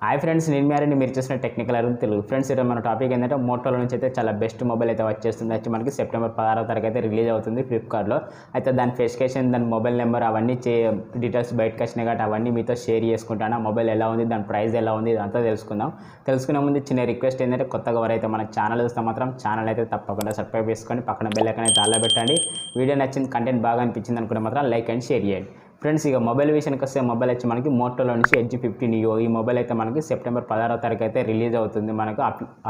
Hi friends, నేను మ్యారేండి. మీరు చూసిన టెక్నికల్ అరుణ్ తెలుగు. ఫ్రెండ్స్, ఈరోజు మన టాపిక్ ఏంటంటే మోటోలో నుంచి అయితే చాలా బెస్ట్ మొబైల్ అయితే వచ్చేస్తుంది. వచ్చి మనకి సెప్టెంబర్ 16వ తారీఖు అయితే రిలీజ్ అవుతుంది ఫ్లిప్కార్ట్లో. అయితే దాని స్పెసిఫికేషన్, దాని మొబైల్ నెంబర్ అవన్నీ డీటెయిల్స్ బయటకు వచ్చినాయి కాబట్టి అవన్నీ మీతో షేర్ చేసుకుంటాను. మొబైల్ ఎలా ఉంది, దాని ప్రైస్ ఎలా ఉంది, ఇదంతా తెలుసుకుందాం. తెలుసుకునే ముందు చిన్న రిక్వెస్ట్ ఏంటంటే, కొత్తగా ఎవరైతే మన ఛానల్ చూస్తే మాత్రం ఛానల్ అయితే తప్పకుండా సబ్స్క్రైబ్ చేసుకొని పక్కన బెల్ ఐకాన్ అయితే ఆల్లో పెట్టండి. వీడియో నచ్చింది, కంటెంట్ బాగా అనిపించింది అనుకుంటే మాత్రం లైక్ అండ్ షేర్ చేయండి. ఫ్రెండ్స్, ఇక మొబైల్ విషయానికి వస్తే మొబైల్ వచ్చి మనకి మోటోలో నుంచి ఎడ్జ్ 15 నియో ఈ మొబైల్ అయితే మనకి సెప్టెంబర్ 16వ తారీఖు అయితే రిలీజ్ అవుతుంది. మనకు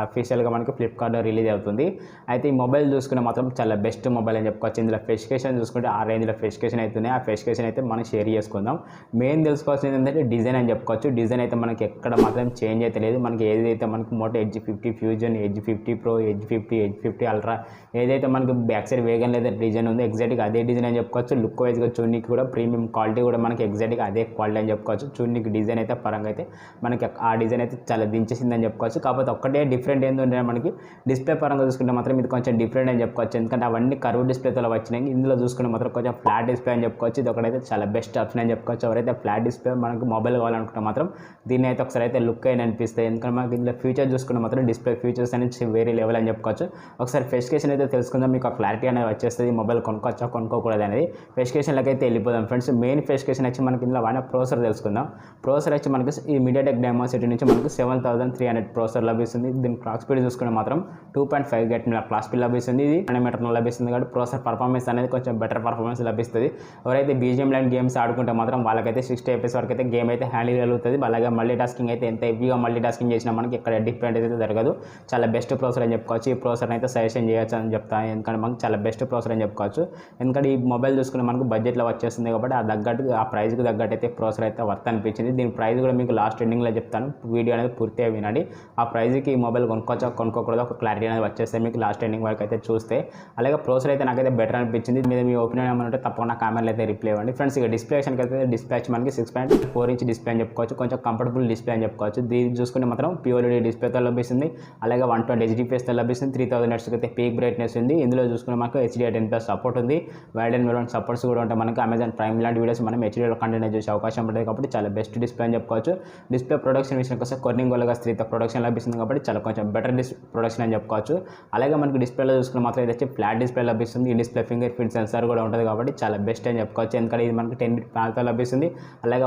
అఫీషియల్గా మనకి ఫ్లిప్కార్ట్లో రిలీజ్ అవుతుంది. అయితే ఈ మొబైల్ చూసుకునే మాత్రం చాలా బెస్ట్ మొబైల్ అని చెప్పుకోవచ్చు. ఇందులో స్పెసిఫికేషన్ చూసుకుంటే ఆ రేంజ్లో స్పెసిఫికేషన్ అవుతున్నాయి. ఆ స్పెసిఫికేషన్ అయితే మనం షేర్ చేసుకుందాం. మెయిన్ తెలుసుకోవాల్సింది ఏంటంటే డిజైన్ అని చెప్పుకోవచ్చు. డిజైన్ అయితే మనకి ఎక్కడ మాత్రం చేంజ్ అయితే లేదు. మనకి ఏదైతే మనకి Moto Edge 50 Fusion, Edge 50 Pro, Edge 50 Ultra ఏదైతే మనకి బ్యాక్ సైడ్ వేగన్ లేదా డిజైన్ ఉందో ఎగ్జాక్ట్గా అదే డిజైన్ అని చెప్పుకోవచ్చు. లుక్ వైజ్గా చూడడానికి కూడా ప్రీమియం క్వాలిటీ కూడా మనకి ఎగ్జాక్ట్గా అదే క్వాలిటీ అని చెప్పుకోవచ్చు. చూడడానికి డిజైన్ అయితే పరంగా అయితే మనకి ఆ డిజైన్ అయితే చాలా దించేసిందని చెప్పుకోవచ్చు. కాకపోతే ఒక్కటే డిఫరెంట్ ఏంటంటే మనకి డిస్ప్లే పరంగా చూసుకుంటే మాత్రం ఇది కొంచెం డిఫరెంట్ అని చెప్పుకోవచ్చు. ఎందుకంటే అవన్నీ కర్వ్ డిస్ప్లేతో వచ్చినాయి. ఇందులో చూసుకుంటే మాత్రం కొంచెం ఫ్లాట్ డిస్ప్లే అని చెప్పుకోవచ్చు. ఇది ఒకటైతే చాలా బెస్ట్ ఆప్షన్ అని చెప్పుకోవచ్చు. ఎవరైతే ఫ్లాట్ డిస్ప్లే మనకు మొబైల్ కావాలనుకుంటే మాత్రం దీన్ని అయితే ఒకసారి అయితే లుక్ అయిన అనిపిస్తాయి. ఎందుకంటే మనకి ఇందులో ఫీచర్ చూసుకుంటే మాత్రం డిస్ప్లే ఫీచర్స్ అనేది వేరే లెవెల్ అని చెప్పుకోవచ్చు. ఒకసారి స్పెసిఫికేషన్ అయితే తెలుసుకుందాం, మీకు ఆ క్లారిటీ అనేది వచ్చేస్తుంది. మొబైల్ కొనుక్కోవచ్చా కొనుక్కోకూడదు అనేది స్పెసిఫికేషన్లకి అయితే వెళ్ళిపోదాం. ఫ్రెండ్స్, మెయిన్ స్పెసిఫికేషన్ వచ్చి మనకి ఇందులో వాడిన ప్రాసెసర్ తెలుసుకుందాం. ప్రాసెసర్ వచ్చి మనకి ఈ మీడియాటెక్ డైమెన్సిటీ నుంచి మనకి 7300 ప్రాసెసర్ లభిస్తుంది. దీని క్లాక్ స్పీడ్ చూసుకుంటే మాత్రం 2.5 GHz క్లాక్ స్పీడ్ లభిస్తుంది. ఇది నానోమీటర్లో లభిస్తుంది కాబట్టి ప్రాసెసర్ పర్ఫార్మెన్స్ అనేది కొంచెం బెటర్ పర్ఫార్మెన్స్ లభిస్తుంది. ఎవరైతే బీజిఎం లైన్ గేమ్స్ ఆడుకుంటే మాత్రం వాళ్ళకైతే 60 FPS వరకు అయితే గేమ్ అయితే హ్యాండిల్ కలుగుతుంది. అలాగే మల్టీ టాస్కింగ్ అయితే ఎంత హెవీగా మల్టీ టాస్కింగ్ చేసినా మనకి ఎక్కడ డిఫరెంట్ అయితే జరగదు. చాలా బెస్ట్ ప్రాసెసర్ అని చెప్పుకోవచ్చు. ఈ ప్రాసెసర్ అయితే సజెషన్ చేయొచ్చు అని చెప్తాను. ఎందుకంటే మనకి చాలా బెస్ట్ ప్రాసెసర్ అని చెప్పుకోవచ్చు. ఎందుకంటే ఈ మొబైల్ చూసుకుని మనకు బడ్జెట్లో వచ్చేస్తుంది కాబట్టి ఆ తగ్గట్టు ఆ ప్రైస్కి తగ్గట్టు అయితే ప్రాసెసర్ అయితే వర్త్ అనిపించింది. దీని ప్రైస్ కూడా మీకు లాస్ట్ ఎండింగ్లో చెప్తాను. వీడియో అనేది పూర్తిగా వినండి. ఆ ప్రైస్కి ఈ మొబైల్ కొనుక్కోవచ్చా కొనుక్కోకూడదు ఒక క్లారిటీ అనేది వచ్చేస్తే మీకు లాస్ట్ ఎండింగ్ వరకు అయితే చూస్తే. అలాగే ప్రాసెసర్ అయితే నాకైతే బెటర్ అనిపించింది. మీద మీ ఒపీనియన్ ఏమంటే తప్పకుండా కామెంట్లు అయితే రిప్లై ఇవ్వండి. ఫ్రెండ్స్, ఇక డిస్ప్లే అయితే డిస్ప్లే మనకి 6.4 ఇంచ్ డిస్ప్లే అని చెప్పుకోవచ్చు. కొంచెం కంఫర్టబుల్ డిస్ప్లే అని చెప్పుకోవచ్చు. దీన్ని చూసుకుంటే మాత్రం ప్యూర్లీ డిస్ప్లేతో లభిస్తుంది. అలాగే 120 HDPSతో లభిస్తుంది. 3000 Hz అయితే పీక్ బ్రైట్నెస్ ఉంది. ఇందులో చూసుకుంటే మనకు HDR10+ సపోర్ట్ ఉంది. వైడ్ అండ్ మెరూన్ సపోర్ట్స్ కూడా ఉంటాయి. మనకి అమెజాన్ ప్రైమ్ లాంటి వీడియోస్ మనం HDలో కంటెంట్ చూసే అవకాశం ఉంటుంది కాబట్టి చాలా బెస్ట్ డిస్ప్లే అని చెప్పుకోవచ్చు. డిస్ప్లే ప్రొడక్షన్ విషయానికి వస్తే కొర్నింగ్ వల్ల 3తో ప్రొడక్షన్ లభిస్తుంది కాబట్టి చాలా కొంచెం బెటర్ ప్రొడక్షన్ అని చెప్పుకోవచ్చు. అలాగే మనకి డిస్ప్లేలో చూసుకున్న మాత్రం ఇది వచ్చి ఫ్లాట్ డిస్ప్లే లభిస్తుంది. ఈ డిస్ప్లే ఫింగర్ ప్రింట్ సెన్సార్ కూడా ఉంటుంది కాబట్టి చాలా బెస్ట్ అని చెప్పుకోవచ్చు. ఎందుకంటే ఇది మనకి 10 బిట్ ప్యానల్తో లభిస్తుంది. అలాగే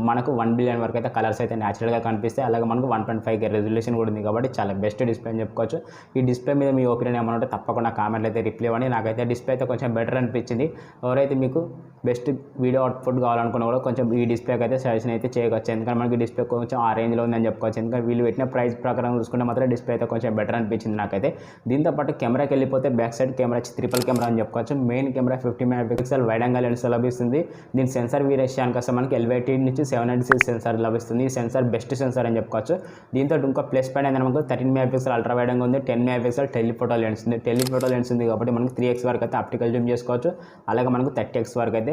మనకు 1 బిలియన్ వరకు అయితే కలర్స్ అయితే న్యాచురల్గా కనిపిస్తాయి. అలాగే మనకు 1.5K రెజల్యూషన్ కూడా ఉంది కాబట్టి చాలా బెస్ట్ డిస్ప్లే అని చెప్పుకోవచ్చు. ఈ డిస్ప్లే మీద మీ ఒపీనియన్ ఏమన్నా ఉంటే తప్పకుండా కామెంట్లు అయితే రిప్లై ఇవ్వండి. నాకైతే డిస్ప్లే అయితే కొంచెం బెటర్ అనిపించింది. ఎవరైతే మీకు బెస్ట్ వీడియో అవుట్పుట్ కావాలనుకున్నా కూడా కొంచెం ఈ డిస్ప్లేకి అయితే సజెషన్ అయితే చేయవచ్చు. ఎందుకంటే మనకి డిస్ప్లే కొంచెం ఆ రేంజ్లో ఉందని చెప్పుకోవచ్చు. ఎందుకంటే వీళ్ళు పెట్టిన ప్రైస్ ప్రకారం చూసుకుంటే మాత్రం డిస్ప్లే అయితే కొంచెం బెటర్ అనిపించింది నాకైతే. దీంతో పాటు కెమెరాకి వెళ్ళిపోతే బ్యాక్ సైడ్ కెమెరా వచ్చి ట్రిపుల్ కెమెరా అని చెప్పుకోవచ్చు. Main camera 50 MP wide angle lens లభిస్తుంది. దీని సెన్సార్ విషయానికి వస్తే మనకి LVT నుంచి 796 సెన్సార్ లభిస్తుంది. ఈ సెన్సార్ బెస్ట్ సెన్సార్ అని చెప్పుకోవచ్చు. దీంతో ఇంకో ప్లస్ పాయింట్ ఏంటంటే మనకు 13 MP అల్ట్రా వైడ్ యాంగిల్ ఉంది. 10 MP టెలిఫోటో లెన్స్ ఉంది. టెలిఫోటో లెన్స్ ఉంది కాబట్టి మనకి 3x వరకు అయితే ఆప్టికల్ జూమ్ చేసుకోవచ్చు. అలాగే మనకు 30x వరకు అయితే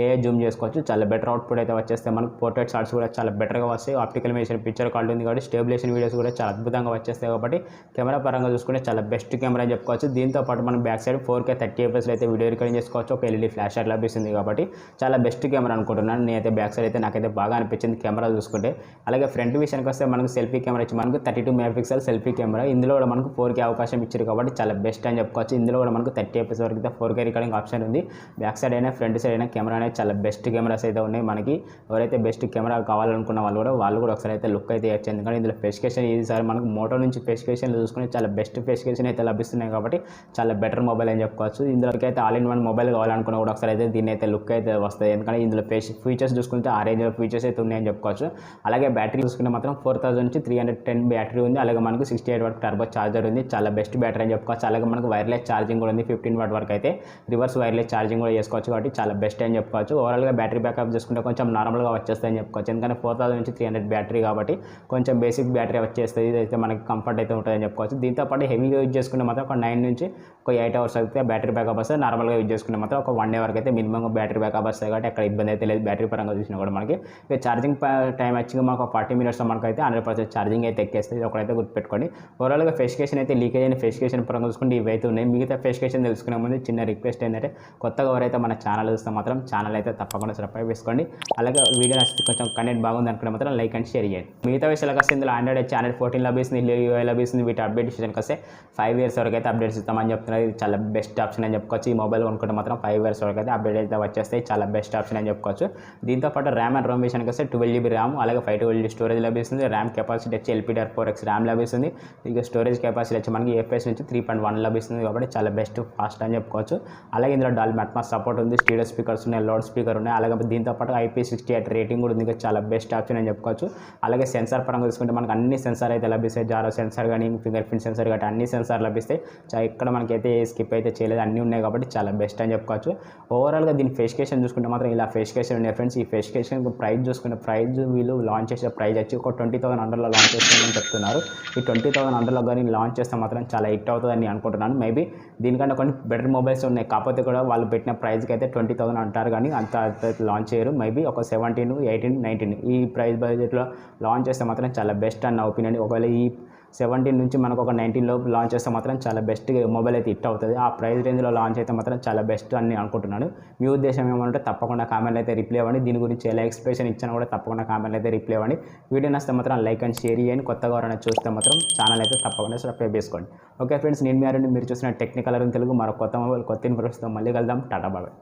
ఏఐ జూమ్ చేసుకోవచ్చు. చాలా బెటర్ అవుట్పుట్ అయితే వచ్చేస్తే మనకు పోర్ట్రేట్ షాట్స్ కూడా చాలా బెటర్గా వస్తాయి. ఆప్టికల్ మెషిన్ పిక్చర్ క్వాలిటీ ఉంది కాబట్టి స్టేబిలేషన్ వీడియోస్ కూడా చాలా అద్భుతంగా వచ్చేస్తాయి. కాబట్టి కెమెరా పరంగా చూసుకుంటే చాలా బెస్ట్ కెమెరా అని చెప్పుకోవచ్చు. దీంతో పాటు మనం బ్యాక్ సైడ్ 4K 30 FPS అయితే వీడియో రికార్డింగ్ చేసుకోవచ్చు. ఒక LED ఫ్లాష్ లైట్ లభిస్తుంది కాబట్టి చాలా బెస్ట్ కెమెరా అనుకుంటున్నాను నేనైతే. బ్యాక్ సైడ్ అయితే నాకైతే బాగా అనిపించింది కెమెరా చూసుకుంటే. అలాగే ఫ్రంట్ విషయానికి వస్తే మనకు సెల్ఫీ కెమెరా ఇచ్చి మనకు 32 MP సెల్ఫీ కెమెరా. ఇందులో కూడా మనకు 4K అవకాశం ఇచ్చారు కాబట్టి చాలా బెస్ట్ అని చెప్పుకోవచ్చు. ఇందులో కూడా మనకు 30 FPS వరకు అయితే 4K రికార్డింగ్ ఆప్షన్ ఉంది. బ్యాక్ సైడ్ అయినా ఫ్రంట్ సైడ్ అయినా కెమెరా అనేది చాలా బెస్ట్ కెమెరాస్ అయితే ఉన్నాయి మనకి. ఎవరైతే బెస్ట్ కెమెరా కావాలనుకున్న వాళ్ళు కూడా ఒకసారి అయితే లుక్ అయితే ఇవ్వచ్చు. ఎందుకంటే ఇందులో స్పెసిఫికేషన్ ఈసారి మనకు మోటో నుంచి స్పెసిఫికేషన్లు చూసుకుని చాలా బెస్ట్ స్పెసిఫికేషన్ అయితే లభిస్తున్నాయి కాబట్టి చాలా బెటర్ మొబైల్ అని చెప్పుకోవచ్చు. ఇందులోకి అయితే ఆల్ ఇన్ వన్ మొబైల్ కావాలనుకున్న కూడా ఒకసారి అయితే దీన్ని అయితే లుక్ అయితే వస్తాయి. ఎందుకంటే ఇందులో ఫీచర్స్ చూసుకుంటే ఆ రేంజ్ ఫీచర్స్ అయితే ఉన్నాయని చెప్పుకోవచ్చు. అలాగే బ్యాటరీ చూసుకుంటే మాత్రం 4000 నుంచి 310 బ్యాటరీ ఉంది. అలాగే మనకు 68 వాట్ టర్బో చార్జర్ ఉంది. చాలా బెస్ట్ బ్యాటరీ అని చెప్పుకోవచ్చు. అలాగే మనకు వైర్లెస్ ఛార్జింగ్ కూడా ఉంది. 15 వాట్ వరకు అయితే రివర్స్ వైర్లెస్ ఛార్జింగ్ కూడా చేసుకోవచ్చు కాబట్టి చాలా బెస్ట్ అని చెప్పుకోవచ్చు. ఓవరాల్గా బ్యాటరీ బ్యాకప్ చూసుకుంటే కొంచెం నార్మల్గా వచ్చేస్తాయని చెప్పుకోవచ్చు. ఎందుకంటే 4000 నుంచి 300 బ్యాటరీ కాబట్టి కొంచెం బేసిక్ బ్యాటరీ వచ్చేస్తుంది. ఇదైతే మనకి కంఫర్ట్ అయితే ఉంటుందని చెప్పుకోవచ్చు. దీంతో పాటు హెవీగా యూజ్ చేసుకుంటే మాత్రం ఒక 9 నుంచి ఒక 8 అవర్స్ అయితే బ్యాటరీ బ్యాకప్ వస్తుంది. నార్మల్గా యూజ్ చేసుకుంటే మాత్రం ఒక 1 డే వరకు అయితే మినిమం బ్యాటరీ బ్యాకప్ వస్తాయి కాబట్టి అక్కడ ఇబ్బంది అయితే లేదు. బ్యాటరీ పరంగా చూసినా కూడా మనకి ఇక ఛార్జింగ్ టైం వచ్చి మనకు 40 మినిట్స్లో మనకు అయితే 100% ఛార్జింగ్ అయితే ఎక్కేస్తుంది. ఇది ఒకటైతే గుర్తుపెట్టుకోండి. ఓవరాల్గా స్పెసిఫికేషన్ అయితే లీకేజ్ అయిన స్పెసిఫికేషన్ పరంగా చూసుకుంటే ఇవైతే ఉన్నాయి. మిగతా స్పెసిఫికేషన్ తెలుసుకునే ముందు చిన్న రిక్వెస్ట్ ఏంటంటే కొత్తగా ఎవరైతే మన ఛానల్ చూస్తే మాత్రం ఛానల్ ఛానల్ అయితే తప్పకుండా సబ్స్క్రైబ్ చేసుకోండి. అలాగే వీడియో నచ్చితే కొంచెం కంటెంట్ బాగుంది అనుకుంటే మాత్రం లైక్ అండ్ షేర్ చేయండి. మిగతా విషయాలకు వస్తే ఇందులో ఆండ్రాయిడ్ వచ్చి ఆండ్రాయిడ్ 14 లభిస్తుంది, యూఐ లభిస్తుంది. వీటి అప్డేట్ విషయానికి వస్తే 5 years వరకు అయితే అప్డేట్స్ ఇస్తామని చెప్తున్నారు. ఇది చాలా బెస్ట్ ఆప్షన్ అని చెప్పుకోవచ్చు. ఈ మొబైల్ కొనుక్కుంటే మాత్రం 5 years వరకు అయితే అప్డేట్ అయితే వచ్చేస్తాయి. చాలా బెస్ట్ ఆప్షన్ అని చెప్పుకోవచ్చు. దీంతో పాటు ర్యామ్ అండ్ రోమ్ విషయానికి వస్తే 12 GB ర్యామ్, అలాగే 512 స్టోరేజ్ లభిస్తుంది. ర్యామ్ కెపాసిటీ వచ్చి LPDDR4X ర్యామ్ లభిస్తుంది. ఇక స్టోరేజ్ కెపాసిటీ వచ్చి మనకి AFS నుంచి 3.1 లభిస్తుంది. కాబట్టి చాలా బెస్ట్ ఫాస్ట్ అని చెప్పుకోవచ్చు. అలాగే ఇందులో డాల్బీ అట్మాస్ సపోర్ట్ ఉంది, స్టీరియో స్పీకర్స్ ఉన్నాయి, లౌడ్ స్పీకర్ ఉన్నాయి. అలాగే దీంతో పాటు IP68 రేటింగ్ కూడా ఉంది. చాలా బెస్ట్ ఆప్షన్ అని చెప్పుకోవచ్చు. అలాగే సెన్సార్ పరంగా చూసుకుంటే మనకు అన్ని సెన్సార్ అయితే లభిస్తాయి. జారో సెన్సార్ కానీ, ఫింగర్ ప్రింట్ సెన్సార్ కానీ అన్ని సెన్సార్ లభిస్తాయి. ఇక్కడ మనకైతే స్కిప్ అయితే చేయలేదు, అన్నీ ఉన్నాయి కాబట్టి చాలా బెస్ట్ అని చెప్పుకోవచ్చు. ఓవరాల్గా దీని ఫెసికేషన్ చూసుకుంటే మాత్రం ఇలా ఫెసికేషన్ ఉన్నాయి ఫ్రెండ్స్. ఈ ఫెసికేషన్ ప్రైస్ చూసుకుంటే వీళ్ళు లాంచ్ చేసే ప్రైస్ వచ్చి ఒక 20,000 అండర్లో లాంచ్ చేస్తామని చెప్తున్నారు. ఈ 20,000 అండర్లో కానీ లాంచ్ చేస్తే మాత్రం చాలా హిట్ అవుతుందని నేను అనుకుంటున్నాను. మేబీ దీనికంటే కొన్ని బెటర్ మొబైల్స్ ఉన్నాయి, కాకపోతే కూడా వాళ్ళు పెట్టిన ప్రైస్కి అయితే 20,000 అంటారు కానీ అంత లాంచ్ చేయరు. మేబీ ఒక 17, 18, 19 ఈ ప్రైస్ బడ్జెట్లో లాంచ్ చేస్తే మాత్రం చాలా బెస్ట్ అన్న ఒపీనియన్. ఒకవేళ ఈ 17 నుంచి మనకు ఒక 19 లోపు లాంచ్ చేస్తే మాత్రం చాలా బెస్ట్ మొబైల్ అయితే హిట్ అవుతుంది. ఆ ప్రైస్ రేంజ్లో లాంచ్ అయితే మాత్రం చాలా బెస్ట్ అని అనుకుంటున్నాను. మీ ఉద్దేశం ఏమంటే తప్పకుండా కామెంట్లు అయితే రిప్లై ఇవ్వండి. దీని గురించి ఎలా ఎక్స్ప్రెషన్ ఇచ్చినా కూడా తప్పకుండా కామెంట్లు అయితే రిప్లై ఇవ్వండి. వీడియో నచ్చితే మాత్రం లైక్ అండ్ షేర్ చేయండి. కొత్తగా ఎవరైనా చూస్తే మాత్రం ఛానల్ అయితే తప్పకుండా సబ్స్క్రైబ్ చేసుకోండి. ఓకే ఫ్రెండ్స్, నేను మీరు చూసిన టెక్నికల్ తెలుగు మరో కొత్త మొబైల్ కొత్త ఇన్ఫర్మేషన్తో మళ్ళీ కలుద్దాం. టాటా బాయ్.